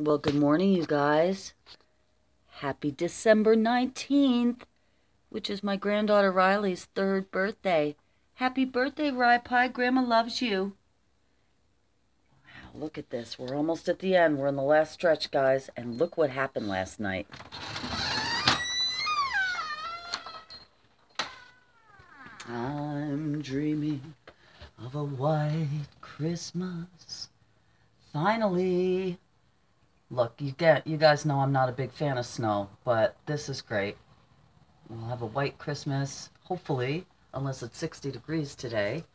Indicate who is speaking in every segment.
Speaker 1: Well, good morning, you guys. Happy December 19th, which is my granddaughter Riley's 3rd birthday. Happy birthday, Rye Pie. Grandma loves you. Wow, look at this. We're almost at the end. We're in the last stretch, guys. And look what happened last night. I'm dreaming of a white Christmas. Finally. Look, you guys know I'm not a big fan of snow, but this is great. We'll have a white Christmas, hopefully, unless it's 60 degrees today.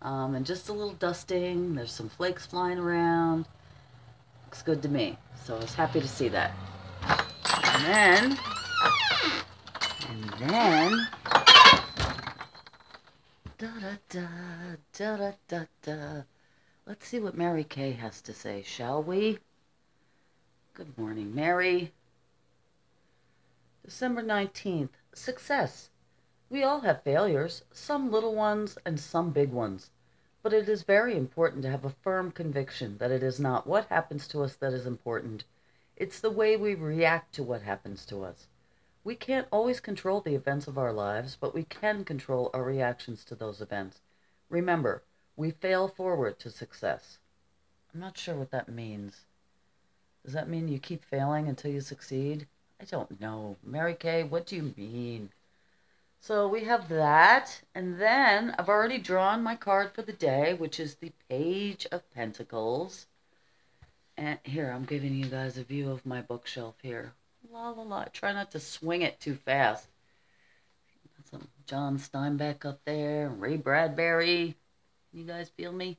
Speaker 1: And just a little dusting. There's some flakes flying around. Looks good to me. So I was happy to see that. And then, da-da-da. Let's see what Mary Kay has to say, shall we? Good morning, Mary. December 19th. Success. We all have failures, some little ones and some big ones. But it is very important to have a firm conviction that it is not what happens to us that is important. It's the way we react to what happens to us. We can't always control the events of our lives, but we can control our reactions to those events. Remember, we fail forward to success. I'm not sure what that means. Does that mean you keep failing until you succeed? I don't know. Mary Kay, what do you mean? So we have that. And then I've already drawn my card for the day, which is the Page of Pentacles. And here, I'm giving you guys a view of my bookshelf here. La la la. Try not to swing it too fast. Got some John Steinbeck up there. Ray Bradbury. You guys feel me?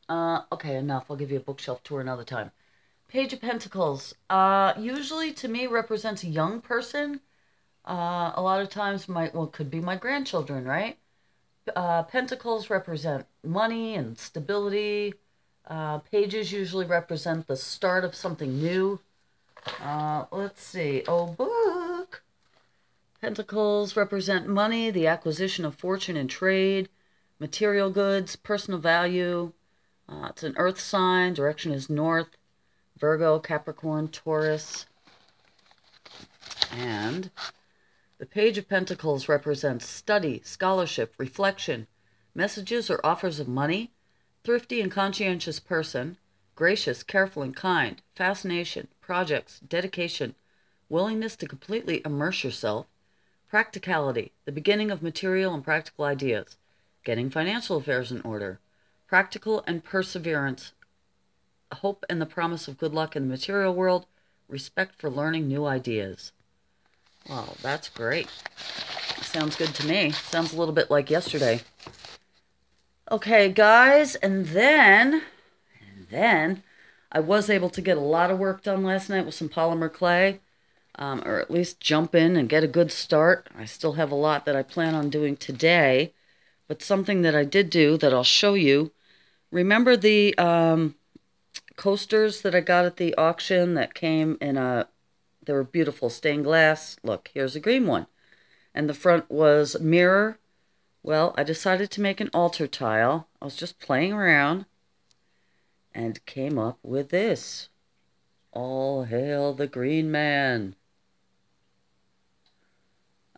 Speaker 1: Okay, enough. I'll give you a bookshelf tour another time. Page of Pentacles, usually to me represents a young person. A lot of times, could be my grandchildren, right? Pentacles represent money and stability. Pages usually represent the start of something new. Let's see. Oh, book. Pentacles represent money, the acquisition of fortune and trade, material goods, personal value. It's an earth sign. Direction is north. Virgo, Capricorn, Taurus. And the Page of Pentacles represents study, scholarship, reflection, messages or offers of money, thrifty and conscientious person, gracious, careful, and kind, fascination, projects, dedication, willingness to completely immerse yourself, practicality, the beginning of material and practical ideas, getting financial affairs in order, practical and perseverance, hope and the promise of good luck in the material world, respect for learning new ideas. Wow, that's great. Sounds good to me. Sounds a little bit like yesterday. Okay, guys, and then I was able to get a lot of work done last night with some polymer clay, or at least jump in and get a good start. I still have a lot that I plan on doing today, but something that I did do that I'll show you. Remember the coasters that I got at the auction that came in they were beautiful stained glass. Look, here's a green one. And the front was mirror. Well, I decided to make an altar tile. I was just playing around and came up with this. All hail the green man.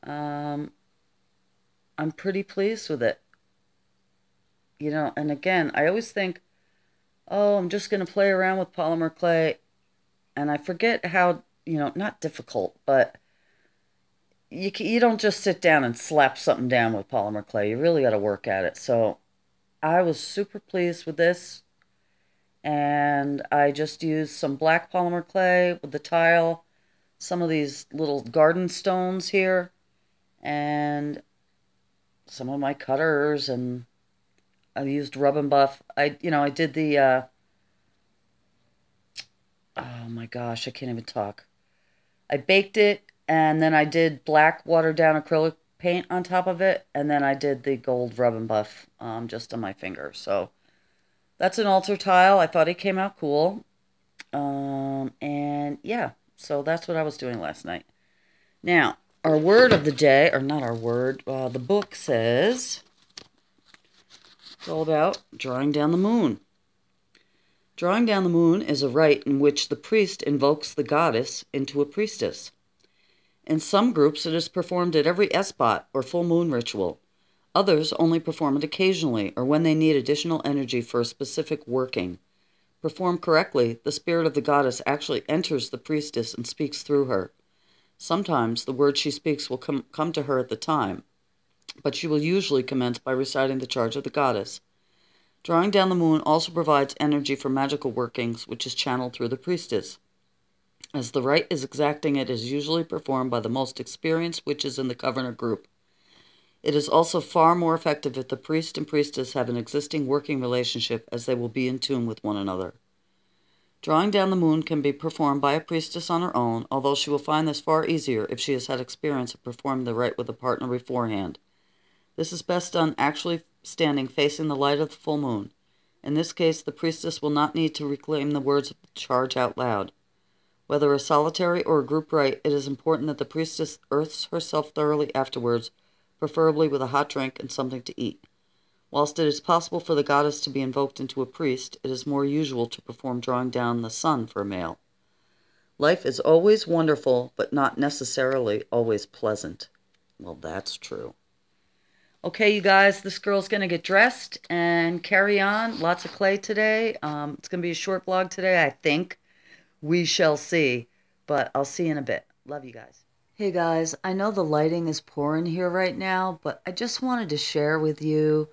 Speaker 1: I'm pretty pleased with it. You know, and again, I always think, oh, I'm just going to play around with polymer clay. And I forget how, not difficult, but you don't just sit down and slap something down with polymer clay. You really got to work at it. So I was super pleased with this. And I just used some black polymer clay with the tile, some of these little garden stones here, and some of my cutters, and I used Rub and Buff. I did the, oh my gosh, I can't even talk. I baked it, and then I did black watered down acrylic paint on top of it, and then I did the gold Rub and Buff just on my finger. So that's an altar tile. I thought it came out cool. And yeah, so that's what I was doing last night. Now, our word of the day, or not our word, the book says, it's all about drawing down the moon. Drawing down the moon is a rite in which the priest invokes the goddess into a priestess. In some groups, it is performed at every S-spot or full moon ritual. Others only perform it occasionally or when they need additional energy for a specific working. Performed correctly, the spirit of the goddess actually enters the priestess and speaks through her. Sometimes the words she speaks will come to her at the time, but she will usually commence by reciting the charge of the goddess. Drawing down the moon also provides energy for magical workings, which is channeled through the priestess. As the rite is exacting, it is usually performed by the most experienced witches in the Covenant group. It is also far more effective if the priest and priestess have an existing working relationship, as they will be in tune with one another. Drawing down the moon can be performed by a priestess on her own, although she will find this far easier if she has had experience of performing the rite with a partner beforehand. This is best done actually standing facing the light of the full moon. In this case, the priestess will not need to reclaim the words of the charge out loud. Whether a solitary or a group rite, it is important that the priestess earths herself thoroughly afterwards, preferably with a hot drink and something to eat. Whilst it is possible for the goddess to be invoked into a priest, it is more usual to perform drawing down the sun for a male. Life is always wonderful, but not necessarily always pleasant. Well, that's true. Okay, you guys, this girl's going to get dressed and carry on. Lots of clay today. It's going to be a short vlog today, I think. We shall see, but I'll see you in a bit. Love you guys. Hey guys, I know the lighting is poor in here right now, but I just wanted to share with you.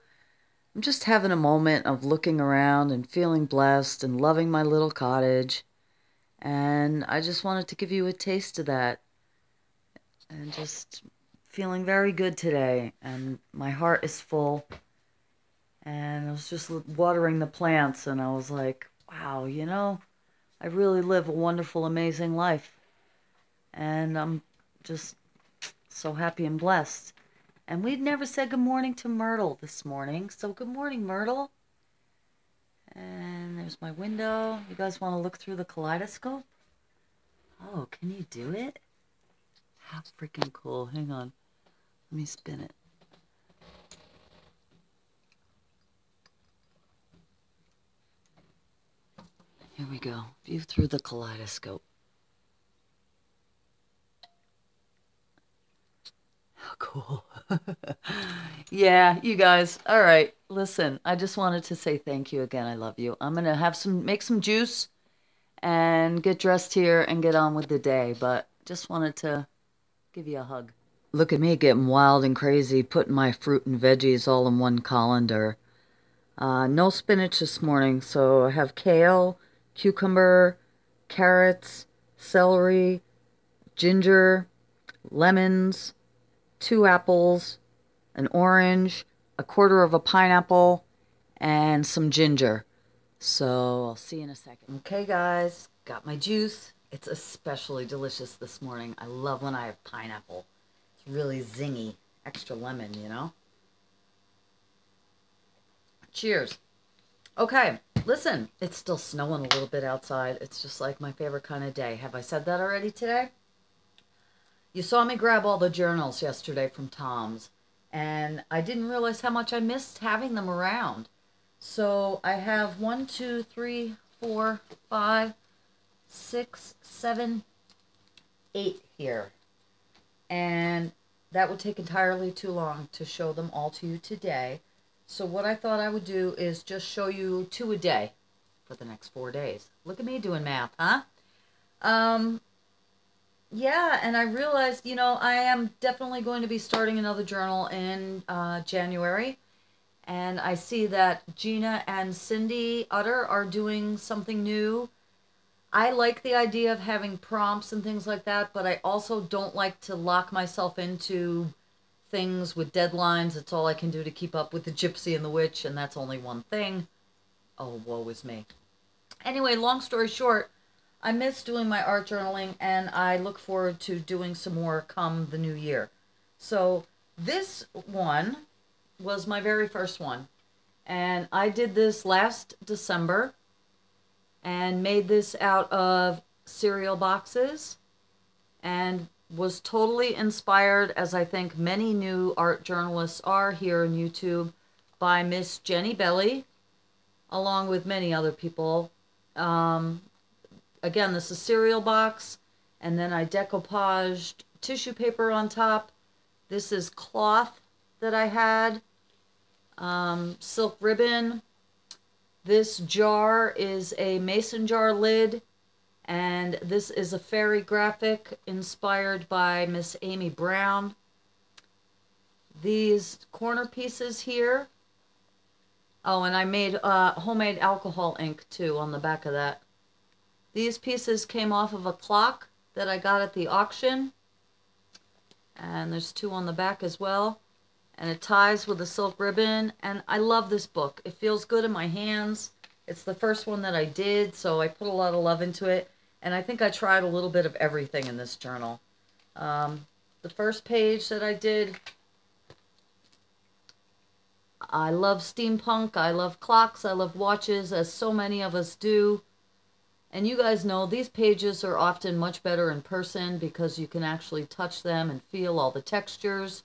Speaker 1: I'm just having a moment of looking around and feeling blessed and loving my little cottage. And I just wanted to give you a taste of that. And just feeling very good today. And my heart is full. And I was just watering the plants and I was like, wow, you know, I really live a wonderful, amazing life. And I'm just so happy and blessed. And we'd never said good morning to Myrtle this morning. So good morning, Myrtle. And there's my window. You guys want to look through the kaleidoscope? Oh, can you do it? How freaking cool. Hang on. Let me spin it. Here we go. View through the kaleidoscope. How cool. Yeah, you guys. All right. Listen, I just wanted to say thank you again. I love you. I'm going to make some juice and get dressed here and get on with the day. But just wanted to give you a hug. Look at me getting wild and crazy, putting my fruit and veggies all in one colander. No spinach this morning, so I have kale, cucumber, carrots, celery, ginger, lemons, 2 apples, an orange, a quarter of a pineapple, and some ginger. So I'll see you in a second. Okay, guys, got my juice. It's especially delicious this morning. I love when I have pineapple. It's really zingy. Extra lemon, you know? Cheers. Okay, listen, it's still snowing a little bit outside. It's just like my favorite kind of day. Have I said that already today? You saw me grab all the journals yesterday from Tom's, and I didn't realize how much I missed having them around. So I have 1, 2, 3, 4, 5, 6, 7, 8 here. And that would take entirely too long to show them all to you today. So what I thought I would do is just show you 2 a day for the next 4 days. Look at me doing math, huh? Yeah, and I realized, you know, I am definitely going to be starting another journal in January. And I see that Gina and Cindy Utter are doing something new. I like the idea of having prompts and things like that, but I also don't like to lock myself into things with deadlines. It's all I can do to keep up with the Gypsy and the Witch, and that's only one thing. Oh, woe is me. Anyway, long story short, I miss doing my art journaling, and I look forward to doing some more come the new year. So this one was my very first one, and I did this last December and made this out of cereal boxes and was totally inspired, as I think many new art journalists are here on YouTube, by Miss Jenny Belly, along with many other people. Again, this is cereal box, and then I decoupaged tissue paper on top. This is cloth that I had, silk ribbon. This jar is a mason jar lid, and this is a fairy graphic inspired by Miss Amy Brown. These corner pieces here. Oh, and I made homemade alcohol ink too on the back of that. These pieces came off of a clock that I got at the auction. And there's two on the back as well. And it ties with a silk ribbon. And I love this book. It feels good in my hands. It's the first one that I did, so I put a lot of love into it. And I think I tried a little bit of everything in this journal. The first page that I did, I love steampunk, I love clocks, I love watches, as so many of us do. And you guys know these pages are often much better in person because you can actually touch them and feel all the textures.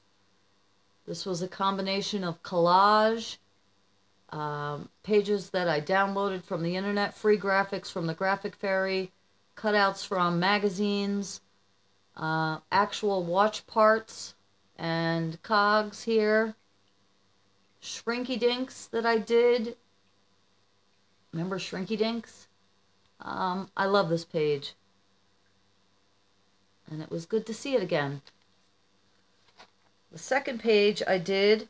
Speaker 1: This was a combination of collage, pages that I downloaded from the internet, free graphics from the Graphic Fairy, cutouts from magazines, actual watch parts and cogs here, Shrinky Dinks that I did. Remember Shrinky Dinks? I love this page. And it was good to see it again. The second page I did,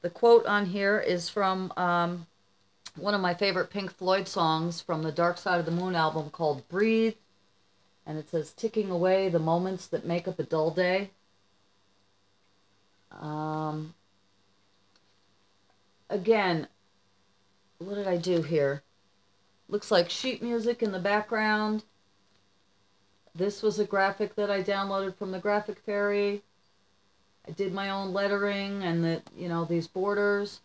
Speaker 1: the quote on here is from one of my favorite Pink Floyd songs from the Dark Side of the Moon album called Breathe. And it says, ticking away the moments that make up a dull day. Again, what did I do here? Looks like sheet music in the background. This was a graphic that I downloaded from the Graphic Fairy. I did my own lettering and these borders.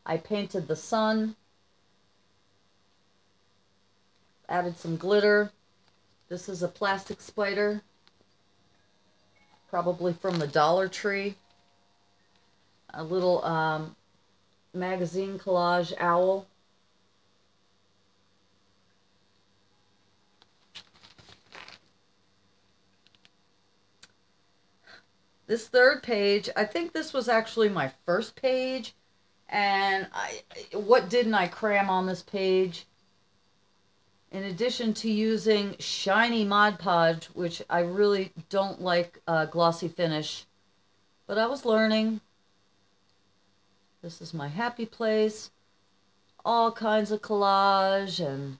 Speaker 1: I painted the sun. Added some glitter. This is a plastic spider. Probably from the Dollar Tree. A little magazine collage owl. This third page, I think this was actually my first page, and what didn't I cram on this page? In addition to using shiny Mod Podge, which I really don't like glossy finish, but I was learning. This is my happy place. All kinds of collage and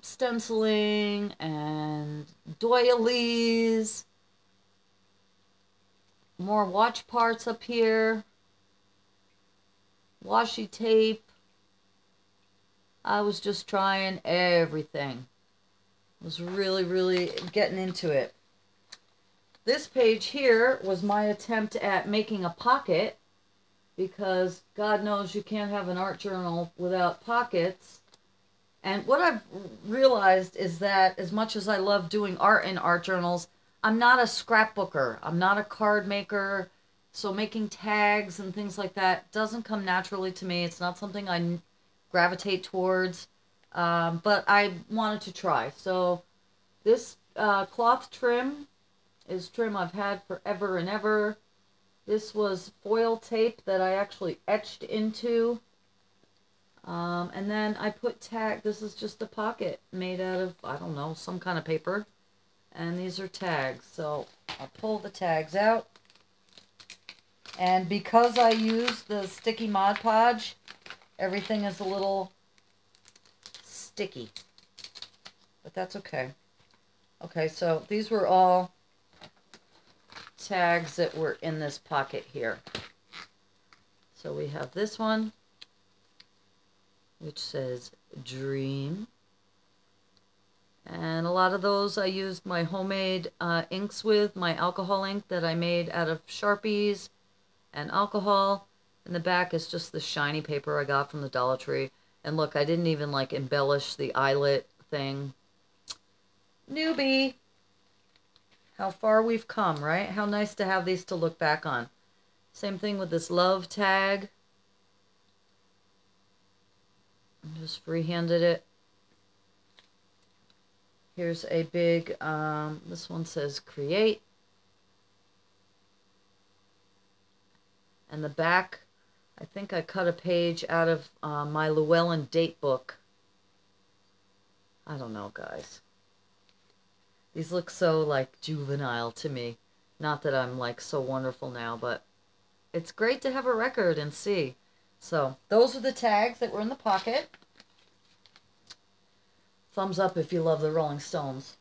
Speaker 1: stenciling and doilies. More watch parts up here. Washi tape. I was just trying everything. I was really, really getting into it. This page here was my attempt at making a pocket, because God knows you can't have an art journal without pockets. And what I've realized is that as much as I love doing art in art journals, I'm not a scrapbooker. I'm not a card maker. So making tags and things like that doesn't come naturally to me. It's not something I gravitate towards. But I wanted to try. So this cloth trim is trim I've had forever and ever. This was foil tape that I actually etched into. And then I put tag. This is just a pocket made out of, I don't know, some kind of paper. And these are tags. So I'll pull the tags out. And because I use the sticky Mod Podge, everything is a little sticky. But that's okay. Okay, so these were all tags that were in this pocket here. So we have this one, which says Dream. And a lot of those I used my homemade inks with, my alcohol ink that I made out of Sharpies and alcohol. And the back is just the shiny paper I got from the Dollar Tree. And look, I didn't even like embellish the eyelet thing. Newbie! How far we've come, right? How nice to have these to look back on. Same thing with this love tag. Just freehanded it. Here's a big, this one says create. And the back, I think I cut a page out of my Llewellyn date book. I don't know, guys. These look so, like, juvenile to me. Not that I'm, like, so wonderful now, but it's great to have a record and see. So, those are the tags that were in the pocket. Thumbs up if you love the Rolling Stones.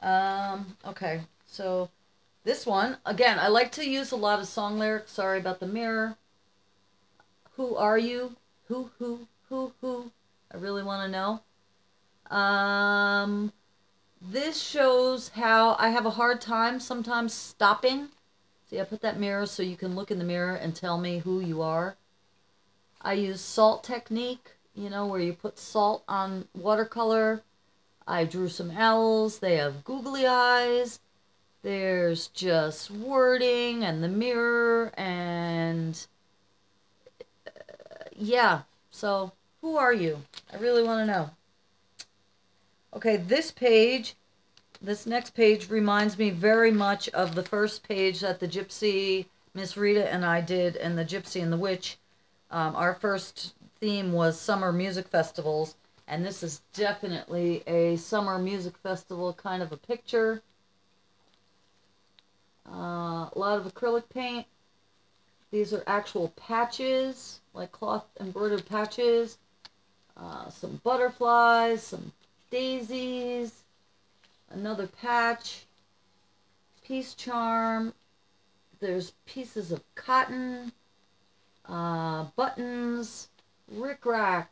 Speaker 1: Okay, so this one, again, I like to use a lot of song lyrics. Sorry about the mirror. Who are you? Who? I really want to know. This shows how I have a hard time sometimes stopping. See, I put that mirror so you can look in the mirror and tell me who you are. I use salt technique, you know, where you put salt on watercolor. I drew some owls. They have googly eyes. There's just wording and the mirror and yeah. So who are you? I really want to know. Okay, this next page reminds me very much of the first page that the Gypsy, Miss Rita and I did in the Gypsy and the Witch. Our first theme was summer music festivals, and this is definitely a summer music festival kind of a picture. A lot of acrylic paint. These are actual patches, like cloth embroidered patches. Some butterflies, some daisies, another patch, peace charm. There's pieces of cotton, buttons, rickrack,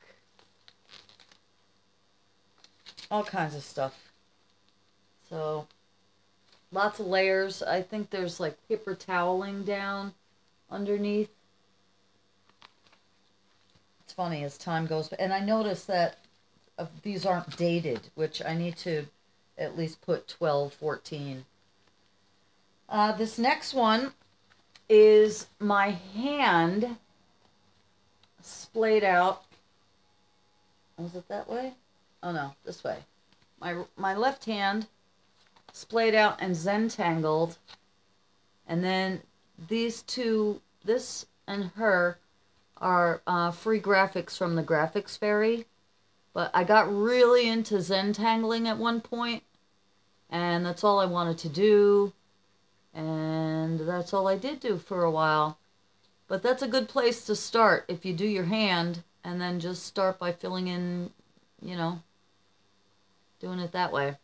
Speaker 1: all kinds of stuff. So lots of layers. I think there's like paper toweling down underneath. It's funny as time goes by. And I noticed that these aren't dated, which I need to at least put 12, 14. This next one is my hand splayed out. Was it that way? Oh no, this way. My left hand splayed out and zentangled, and then these two, this and her, are free graphics from the Graphics Fairy. But I got really into zentangling at one point, and that's all I wanted to do, and that's all I did do for a while. But that's a good place to start if you do your hand, and then just start by filling in, you know, doing it that way.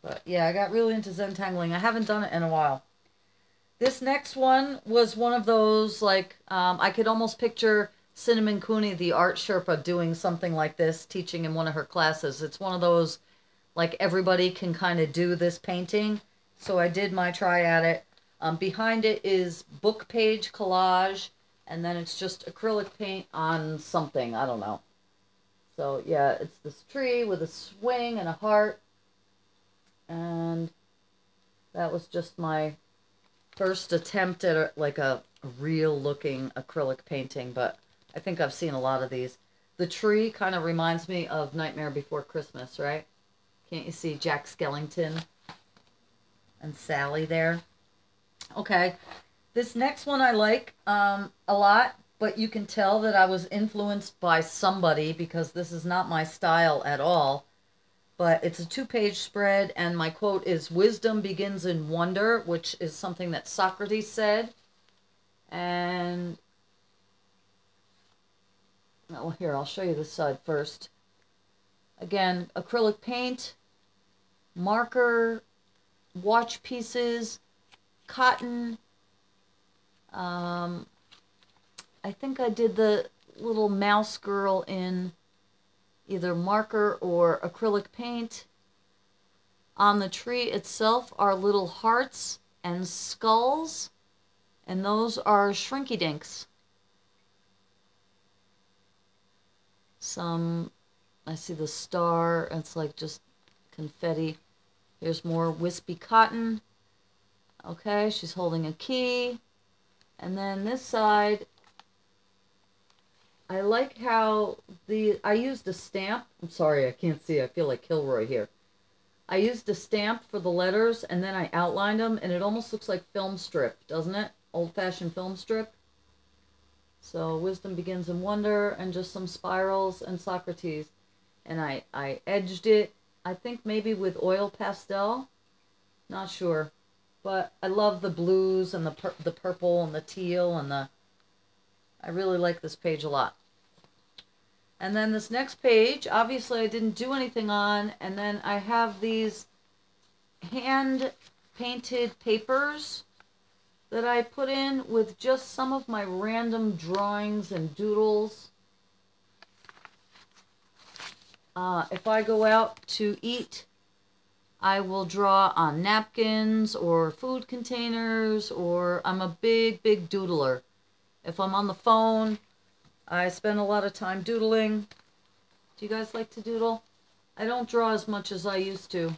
Speaker 1: But yeah, I got really into zentangling. I haven't done it in a while. This next one was one of those, like, I could almost picture Cinnamon Cooney, the art Sherpa, doing something like this, teaching in one of her classes. It's one of those, like, everybody can kind of do this painting. So I did my try at it. Behind it is book page collage, and then it's just acrylic paint on something. I don't know. So, yeah, it's this tree with a swing and a heart. And that was just my first attempt at like a real-looking acrylic painting, but I think I've seen a lot of these. The tree kind of reminds me of Nightmare Before Christmas, right? Can't you see Jack Skellington and Sally there? Okay, this next one I like a lot, but you can tell that I was influenced by somebody because this is not my style at all. But it's a 2-page spread, and my quote is, "Wisdom begins in wonder," which is something that Socrates said. And oh, here, I'll show you this side first. Again, acrylic paint, marker, watch pieces, cotton. I think I did the little mouse girl in either marker or acrylic paint. On the tree itself are little hearts and skulls, and those are Shrinky Dinks. I see the star, it's like just confetti. Here's more wispy cotton. Okay, she's holding a key. And then this side, I like how I used a stamp. I'm sorry, I can't see. I feel like Kilroy here.
Speaker 2: I used a stamp for the letters, and then I outlined them, and it almost looks like film strip, doesn't it? Old-fashioned film strip. So Wisdom Begins in Wonder, and just some spirals and Socrates. And I edged it, I think maybe with oil pastel. Not sure. But I love the blues and the purple and the teal and I really like this page a lot. And then this next page, obviously I didn't do anything on, and then I have these hand painted papers that I put in with just some of my random drawings and doodles. If I go out to eat, I will draw on napkins or food containers, or I'm a big doodler. If I'm on the phone, I spend a lot of time doodling. Do you guys like to doodle? I don't draw as much as I used to.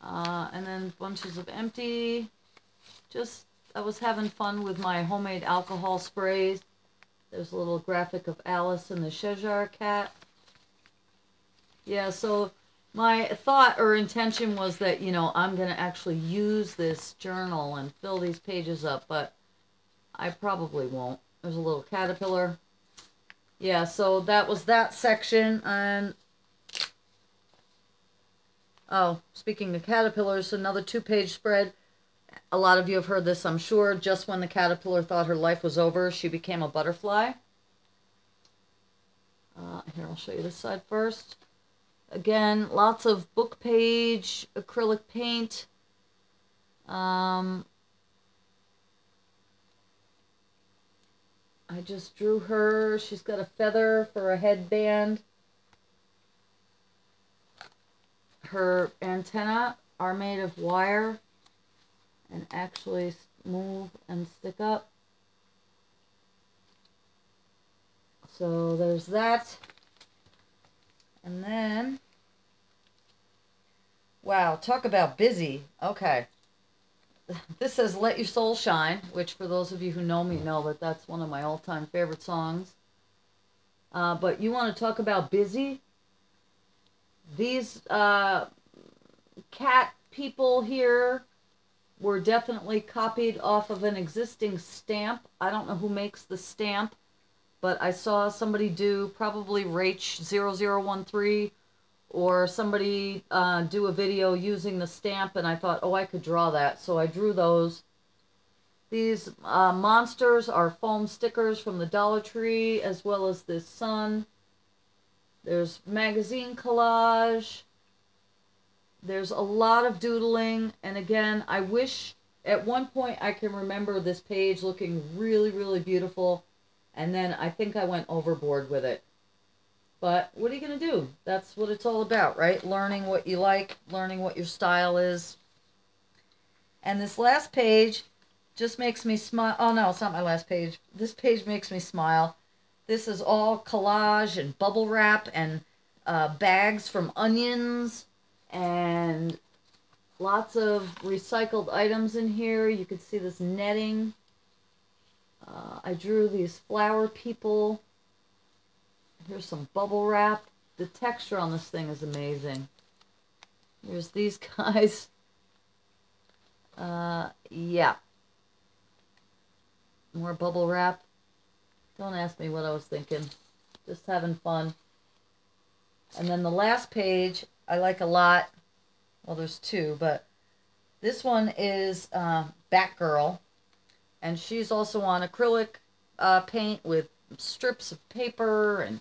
Speaker 2: And then bunches of empty. Just, I was having fun with my homemade alcohol sprays. There's a little graphic of Alice and the Cheshire cat. Yeah, so my thought or intention was that, you know, I'm going to actually use this journal and fill these pages up, but I probably won't. There's a little caterpillar. Yeah, so that was that section. And oh, speaking of caterpillars, another 2-page spread. A lot of you have heard this, I'm sure. Just when the caterpillar thought her life was over, she became a butterfly. Here, I'll show you this side first. Again, lots of book page, acrylic paint. I just drew her. She's got a feather for a headband. Her antennae are made of wire and actually move and stick up. So there's that. And then, wow, talk about busy. Okay. This says Let Your Soul Shine, which for those of you who know me know that that's one of my all-time favorite songs. But you want to talk about busy? These cat people here were definitely copied off of an existing stamp. I don't know who makes the stamp, but I saw somebody do, probably Rach0013, or somebody do a video using the stamp, and I thought, oh, I could draw that. So I drew those. These monsters are foam stickers from the Dollar Tree, as well as this sun. There's magazine collage. There's a lot of doodling. And again, I wish at one point I can remember this page looking really beautiful. And then I think I went overboard with it. But what are you going to do? That's what it's all about, right? Learning what you like, learning what your style is. And this last page just makes me smile. Oh, no, it's not my last page. This page makes me smile. This is all collage and bubble wrap and bags from Onions and lots of recycled items in here. You can see this netting. I drew these flower people. Here's some bubble wrap. The texture on this thing is amazing. Here's these guys. Yeah. More bubble wrap. Don't ask me what I was thinking. Just having fun. And then the last page I like a lot. Well, there's two, but this one is Batgirl. And she's also on acrylic paint with strips of paper and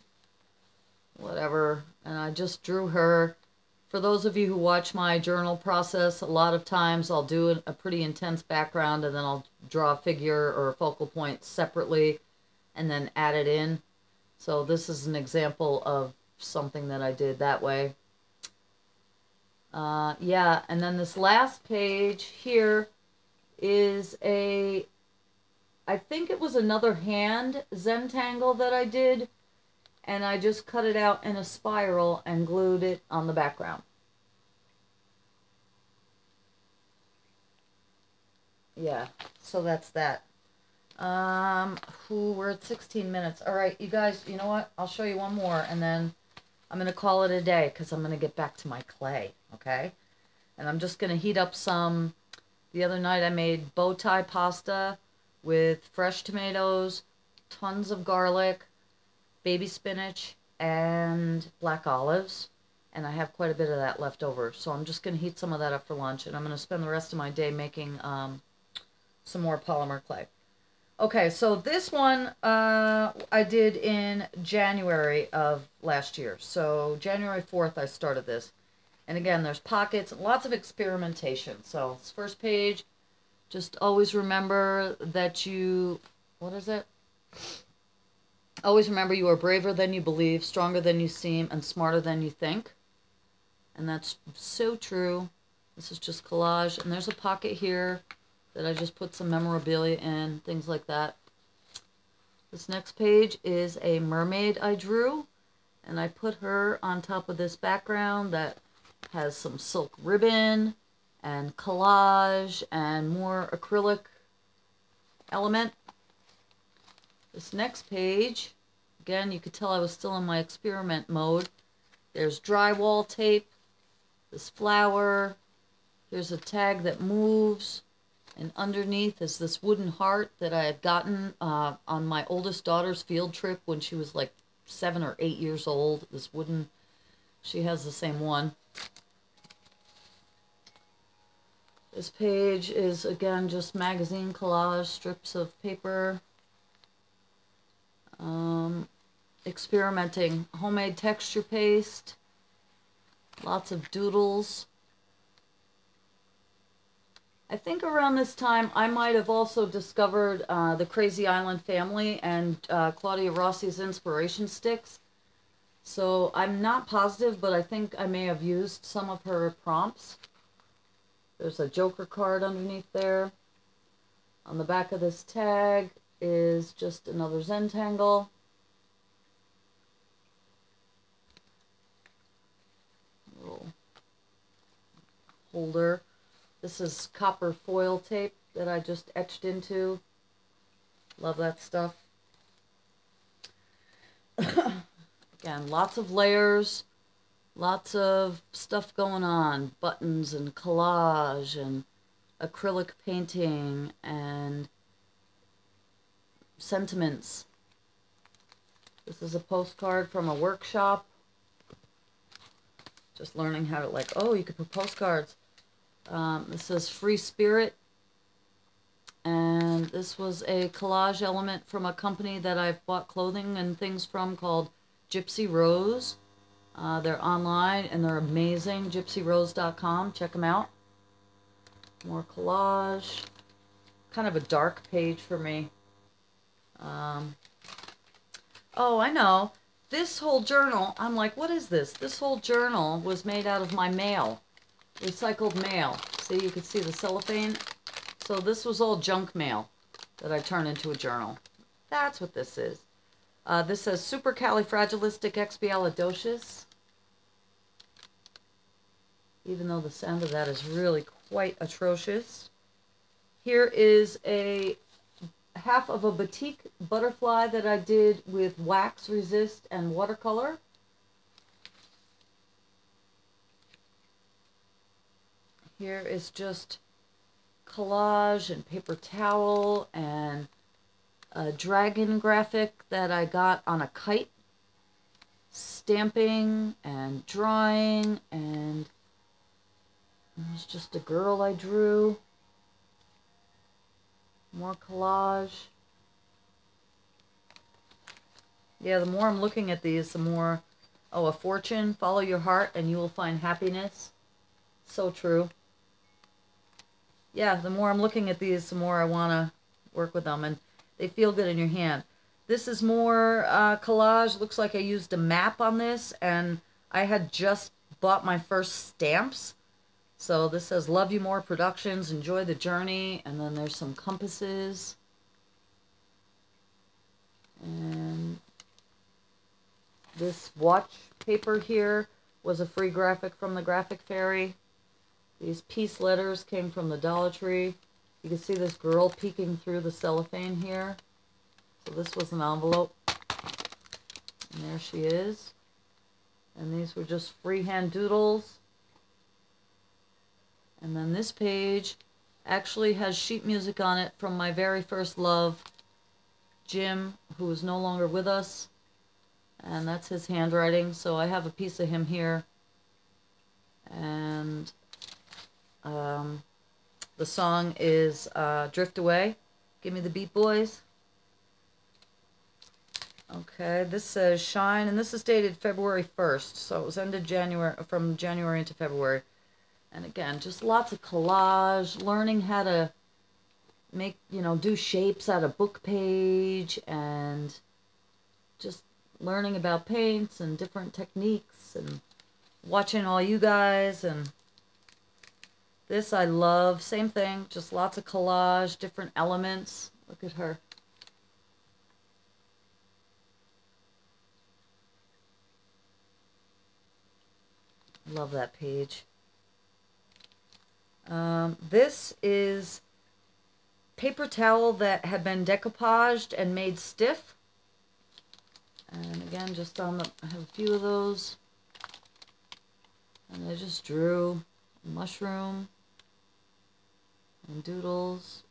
Speaker 2: whatever. And I just drew her. For those of you who watch my journal process, a lot of times I'll do a pretty intense background and then I'll draw a figure or a focal point separately and then add it in. So this is an example of something that I did that way. Yeah, and then this last page here is I think it was another hand Zentangle that I did, and I just cut it out in a spiral and glued it on the background. Yeah, so that's that. We're at 16 minutes. All right, you guys, you know what? I'll show you one more, and then I'm going to call it a day because I'm going to get back to my clay, okay? And I'm just going to heat up some. The other night I made bow tie pasta with fresh tomatoes, tons of garlic, baby spinach, and black olives. And I have quite a bit of that left over. So I'm just going to heat some of that up for lunch. And I'm going to spend the rest of my day making some more polymer clay. Okay, so this one I did in January of last year. So January 4th I started this. And again, there's pockets, lots of experimentation. So this first page, just always remember that you, what is it? Always remember you are braver than you believe, stronger than you seem, and smarter than you think. And that's so true. This is just collage. And there's a pocket here that I just put some memorabilia in, things like that. This next page is a mermaid I drew. And I put her on top of this background that has some silk ribbon and collage and more acrylic element. This next page, again, you could tell I was still in my experiment mode. There's drywall tape, this flower, here's a tag that moves, and underneath is this wooden heart that I had gotten on my oldest daughter's field trip when she was like 7 or 8 years old. This wooden, she has the same one. This page is, again, just magazine collage, strips of paper. Experimenting, homemade texture paste, lots of doodles. I think around this time I might have also discovered the Crazy Island family and Claudia Rossi's inspiration sticks. So I'm not positive, but I think I may have used some of her prompts. There's a Joker card underneath there. On the back of this tag is just another Zentangle. Little holder. This is copper foil tape that I just etched into. Love that stuff. Again, lots of layers. Lots of stuff going on, buttons and collage and acrylic painting and sentiments. This is a postcard from a workshop. Just learning how to, like, oh, you could put postcards. This says Free Spirit. And this was a collage element from a company that I've bought clothing and things from called Gypsy Rose. They're online and they're amazing. GypsyRose.com. Check them out. More collage. Kind of a dark page for me. Oh, I know. This whole journal, I'm like, what is this? This whole journal was made out of my mail. Recycled mail. See, you can see the cellophane. So this was all junk mail that I turned into a journal. That's what this is. This says Supercalifragilisticexpialidocious. Even though the sound of that is really quite atrocious. Here is a half of a batik butterfly that I did with wax resist and watercolor. Here is just collage and paper towel and a dragon graphic that I got on a kite. Stamping and drawing, and there's just a girl I drew. More collage. Yeah, the more I'm looking at these, the more... Oh, a fortune. Follow your heart and you will find happiness. So true. Yeah, the more I'm looking at these, the more I want to work with them. And they feel good in your hand. This is more collage. Looks like I used a map on this. And I had just bought my first stamps. So this says, Love You More Productions, enjoy the journey. And then there's some compasses. And this watch paper here was a free graphic from the Graphic Fairy. These peace letters came from the Dollar Tree. You can see this girl peeking through the cellophane here. So this was an envelope. And there she is. And these were just freehand doodles. And then this page actually has sheet music on it from my very first love, Jim, who is no longer with us. And that's his handwriting, so I have a piece of him here. And the song is Drift Away. Give me the beat, boys. Okay, this says Shine, and this is dated February 1st, so it was ended January, from January into February. And again, just lots of collage, learning how to make, you know, do shapes out of book page, and just learning about paints and different techniques, and watching all you guys. And this I love. Same thing, just lots of collage, different elements. Look at her. Love that page. This is paper towel that had been decoupaged and made stiff. And again, just on the, I have a few of those. And I just drew a mushroom and doodles.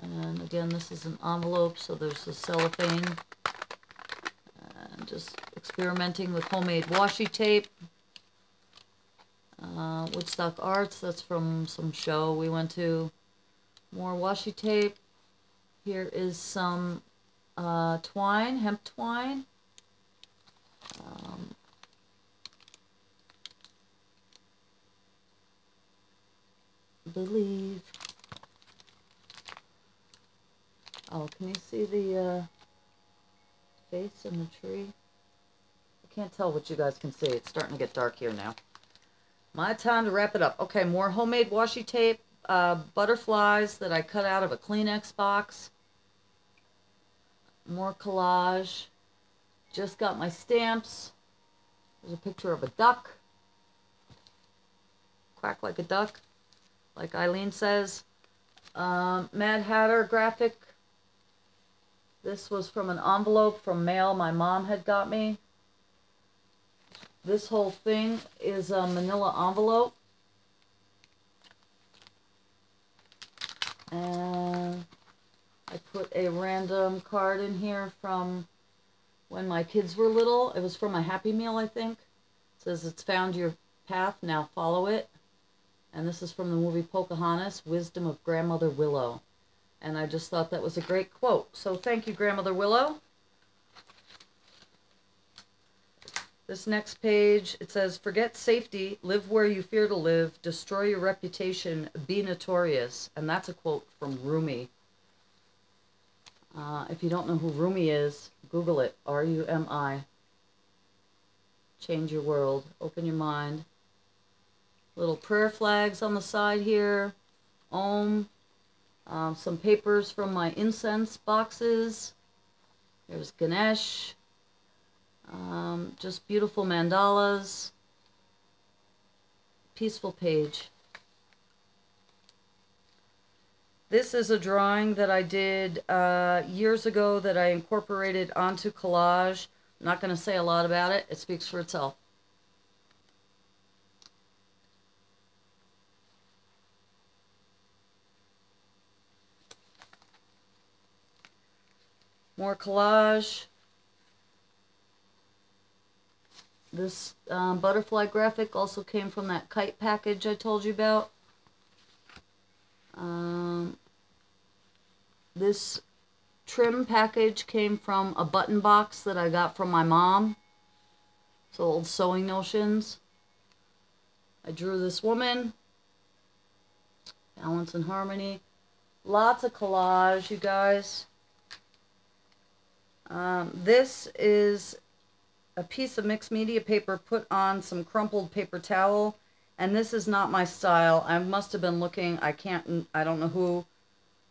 Speaker 2: And again, this is an envelope, so there's a cellophane. And just experimenting with homemade washi tape. Woodstock Arts, that's from some show we went to. More washi tape. Here is some twine, hemp twine. Believe. Oh, can you see the face in the tree? I can't tell what you guys can see. It's starting to get dark here now. My time to wrap it up. Okay, more homemade washi tape, butterflies that I cut out of a Kleenex box. More collage. Just got my stamps. There's a picture of a duck. Quack like a duck, like Eileen says. Mad Hatter graphic. This was from an envelope from mail my mom had got me. This whole thing is a manila envelope. And I put a random card in here from when my kids were little. It was from a Happy Meal, I think. It says, "It's found your path, now follow it." And this is from the movie Pocahontas, Wisdom of Grandmother Willow. And I just thought that was a great quote. So thank you, Grandmother Willow. This next page, it says, "Forget safety, live where you fear to live, destroy your reputation, be notorious." And that's a quote from Rumi. If you don't know who Rumi is, Google it, R-U-M-I. Change your world, open your mind. Little prayer flags on the side here, Om. Some papers from my incense boxes. There's Ganesh. Just beautiful mandalas. Peaceful page. This is a drawing that I did years ago that I incorporated onto collage. I'm not going to say a lot about it. It speaks for itself. More collage. This butterfly graphic also came from that kite package I told you about. This trim package came from a button box that I got from my mom. So old sewing notions. I drew this woman. Balance and harmony. Lots of collage, you guys. This is a piece of mixed media paper put on some crumpled paper towel, and this is not my style. I must have been looking, I don't know who,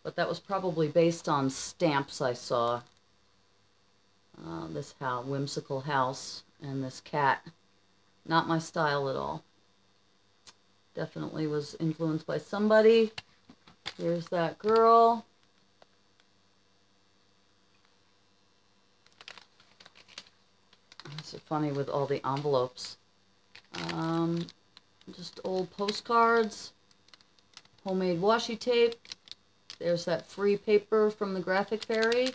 Speaker 2: but that was probably based on stamps I saw. This whimsical house and this cat. Not my style at all. Definitely was influenced by somebody. Here's that girl. It's so funny with all the envelopes. Just old postcards, homemade washi tape. There's that free paper from the Graphic Fairy.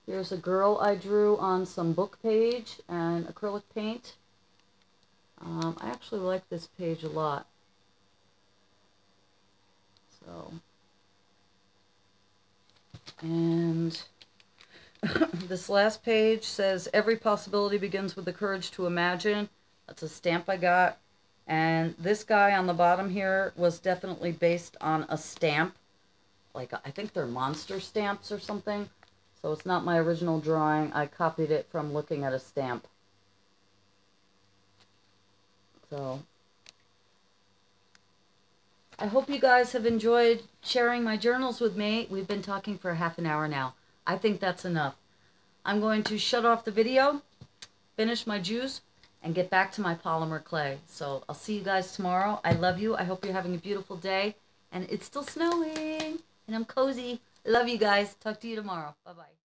Speaker 2: Here's a girl I drew on some book page and acrylic paint. I actually like this page a lot. So, and this last page says, every possibility begins with the courage to imagine. That's a stamp I got. And this guy on the bottom here was definitely based on a stamp. Like, I think they're monster stamps or something. So it's not my original drawing. I copied it from looking at a stamp. So, I hope you guys have enjoyed sharing my journals with me. We've been talking for half an hour now. I think that's enough. I'm going to shut off the video, finish my juice, and get back to my polymer clay. So I'll see you guys tomorrow. I love you. I hope you're having a beautiful day. And it's still snowing, and I'm cozy. I love you guys. Talk to you tomorrow. Bye-bye.